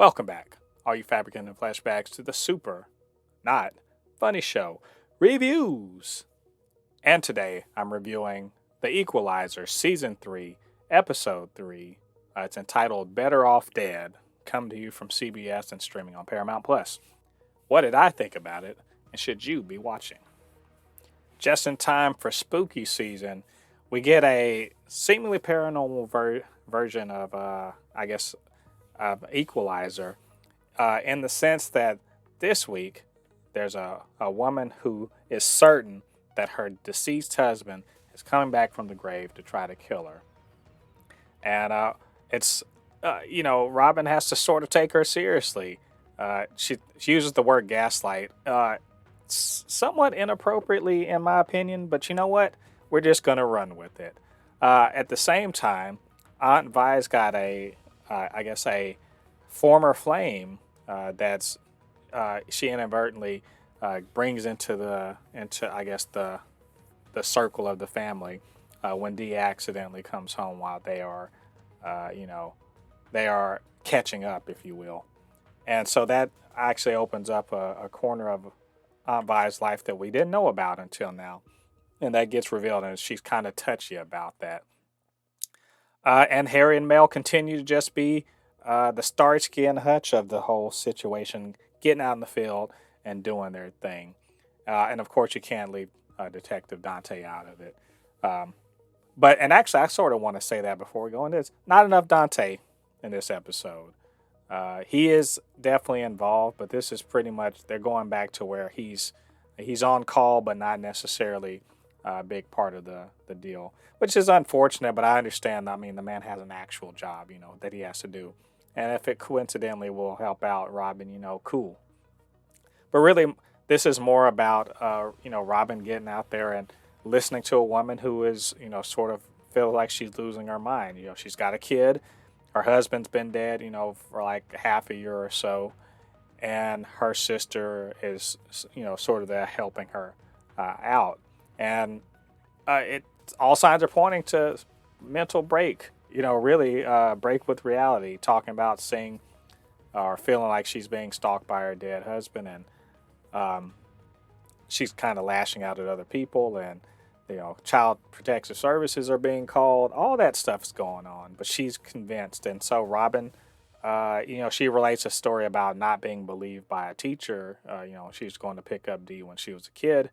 Welcome back, all you Fabricans and Fleshbags, to the super, not funny show, reviews. And today I'm reviewing The Equalizer Season 3, Episode 3. It's entitled Better Off Dead, come to you from CBS and streaming on Paramount+. What did I think about it, and should you be watching? Just in time for spooky season, we get a seemingly paranormal version of, of Equalizer, in the sense that this week there's a woman who is certain that her deceased husband is coming back from the grave to try to kill her. And Robin has to sort of take her seriously. She uses the word gaslight somewhat inappropriately, in my opinion, but you know what? We're just going to run with it. At the same time, Aunt Vi's got a former flame that's she inadvertently brings into the circle of the family when Dee accidentally comes home while they are catching up, if you will. And so that actually opens up a corner of Aunt Vi's life that we didn't know about until now. And that gets revealed, and she's kind of touchy about that. And Harry and Mel continue to just be the Starsky and Hutch of the whole situation, getting out in the field and doing their thing. And of course, you can't leave Detective Dante out of it. And actually, I sort of want to say that before we go into this. Not enough Dante in this episode. He is definitely involved, but this is pretty much, they're going back to where he's on call, but not necessarily a big part of the deal, which is unfortunate, but I understand. I mean, the man has an actual job, that he has to do. And if it coincidentally will help out Robin, cool. But really, this is more about, Robin getting out there and listening to a woman who is, sort of feel like she's losing her mind. She's got a kid. Her husband's been dead, for like half a year or so. And her sister is, sort of there helping her out. And all signs are pointing to mental break, really break with reality, talking about seeing or feeling like she's being stalked by her dead husband. And she's kind of lashing out at other people, and child protective services are being called. All that stuff's going on, but she's convinced. And so Robin, she relates a story about not being believed by a teacher. She was going to pick up Dee when she was a kid,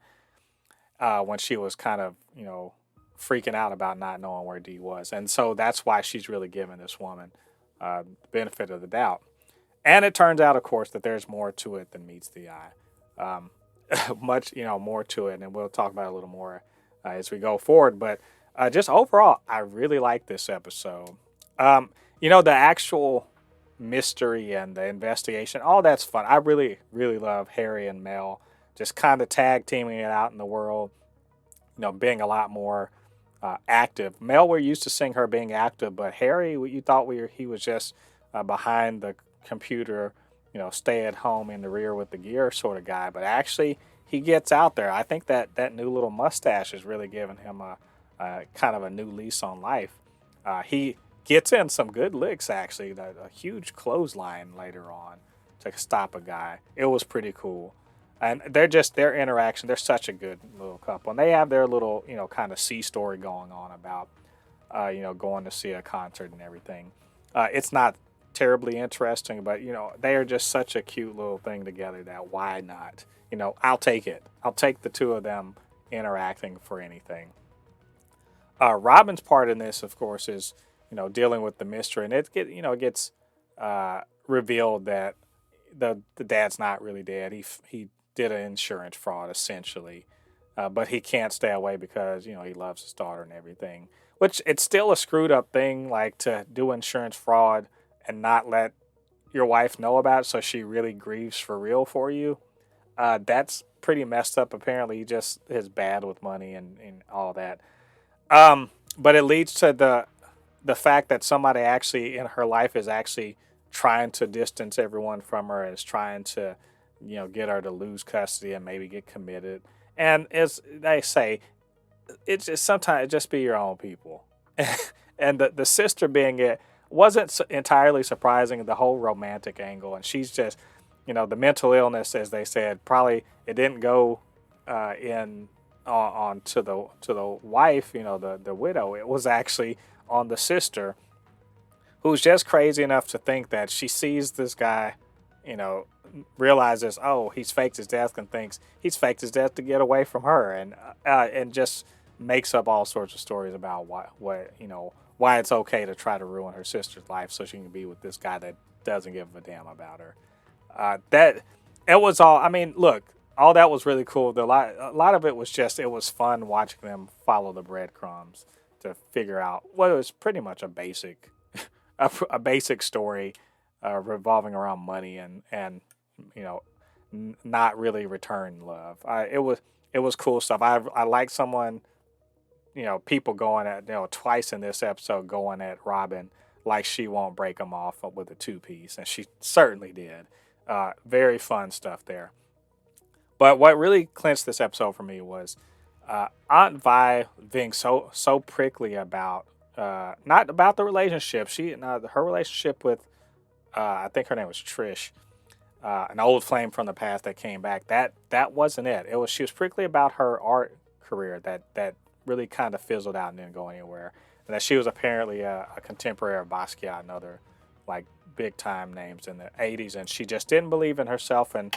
when she was kind of, freaking out about not knowing where Dee was. And so that's why she's really giving this woman the benefit of the doubt. And it turns out, of course, that there's more to it than meets the eye. Much, more to it, and we'll talk about it a little more as we go forward. But just overall, I really like this episode. The actual mystery and the investigation, all that's fun. I really, really love Harry and Mel just kind of tag teaming it out in the world, being a lot more active. Mel, we're used to seeing her being active, but Harry, you thought he was just behind the computer, stay at home in the rear with the gear sort of guy. But actually, he gets out there. I think that new little mustache is really giving him a kind of a new lease on life. He gets in some good licks, actually. A huge clothesline later on to stop a guy. It was pretty cool. And their interaction, they're such a good little couple. And they have their little, kind of sea story going on about, going to see a concert and everything. It's not terribly interesting, but, they are just such a cute little thing together that why not? I'll take it. I'll take the two of them interacting for anything. Robin's part in this, of course, is, dealing with the mystery. And it gets revealed that the dad's not really dead. He did an insurance fraud, essentially. But he can't stay away because, he loves his daughter and everything. Which, it's still a screwed up thing, like, to do insurance fraud and not let your wife know about it so she really grieves for real for you. That's pretty messed up. Apparently, he just is bad with money and all that. But it leads to the fact that somebody actually in her life is actually trying to distance everyone from her, is trying to, get her to lose custody and maybe get committed. And as they say, it's just sometimes it just be your own people. And the sister being wasn't entirely surprising, the whole romantic angle. And she's just, the mental illness, as they said, probably it didn't go in on to the wife, the widow. It was actually on the sister, who's just crazy enough to think that she sees this guy, you know, realizes, oh, he's faked his death, and thinks he's faked his death to get away from her, and just makes up all sorts of stories about why it's okay to try to ruin her sister's life so she can be with this guy that doesn't give a damn about her. That it was all. I mean, look, all that was really cool. A lot of it was just, it was fun watching them follow the breadcrumbs to figure out what was pretty much a basic a basic story revolving around money and you know not really return love. It was cool stuff. I like someone, people going at, twice in this episode going at Robin like she won't break them off with a two piece, and she certainly did. Very fun stuff there. But what really clinched this episode for me was Aunt Vi being so prickly about not about the relationship. Her relationship with I think her name was Trish, an old flame from the past that came back. That wasn't it. She was prickly about her art career that really kind of fizzled out and didn't go anywhere. And that she was apparently a contemporary of Basquiat and other like big time names in the 80s, and she just didn't believe in herself and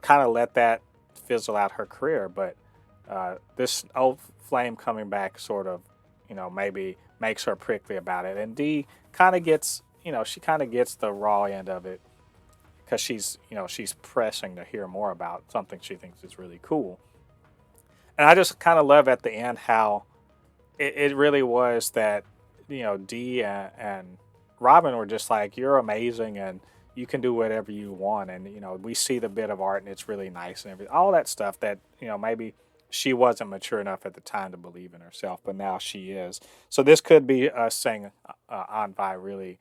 kind of let that fizzle out her career. But this old flame coming back sort of, maybe makes her prickly about it. And Dee kind of gets, she kind of gets the raw end of it because she's pressing to hear more about something she thinks is really cool. And I just kind of love at the end how it really was that, Dee and Robin were just like, you're amazing and you can do whatever you want. And, we see the bit of art and it's really nice and everything. All that stuff that, maybe she wasn't mature enough at the time to believe in herself, but now she is. So this could be us saying Aunt Vi really,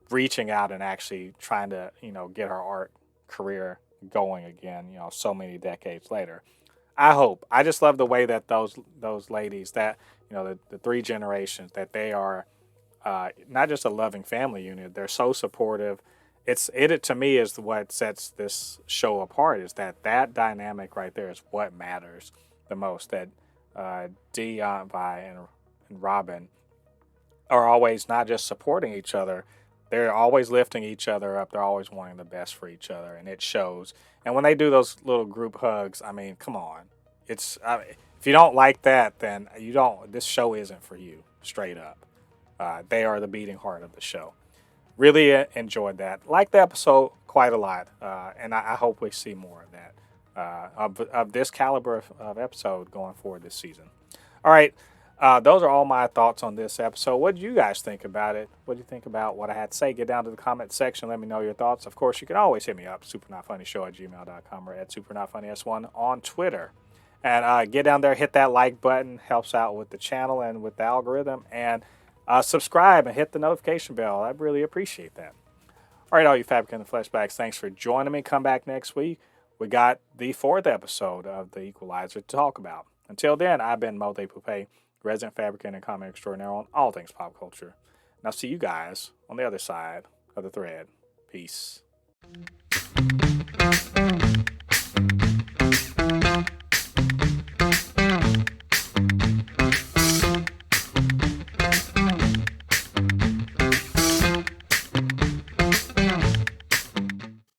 reaching out and actually trying to, get her art career going again, so many decades later. I hope. I just love the way that those ladies, that, the three generations, that they are not just a loving family unit. They're so supportive. It to me is what sets this show apart. Is that dynamic right there is what matters the most. That Dee, Aunt Vi, and Robin are always not just supporting each other. They're always lifting each other up. They're always wanting the best for each other, and it shows. And when they do those little group hugs, I mean, come on. If you don't like that, then you don't. This show isn't for you. Straight up. They are the beating heart of the show. Really enjoyed that. Liked the episode quite a lot, and I hope we see more of that, of this caliber of episode going forward this season. All right, those are all my thoughts on this episode. What did you guys think about it? What do you think about what I had to say? Get down to the comment section. Let me know your thoughts. Of course, you can always hit me up, supernotfunnyshow@gmail.com or @supernofunnyS1 on Twitter. And get down there, hit that like button. Helps out with the channel and with the algorithm. And subscribe and hit the notification bell. I really appreciate that. All right, all you Fabricans and Fleshbags, thanks for joining me. Come back next week. We got the 4th episode of The Equalizer to talk about. Until then, I've been Mo de Poupée, resident fabricant and comic extraordinaire on all things pop culture. And I'll see you guys on the other side of the thread. Peace.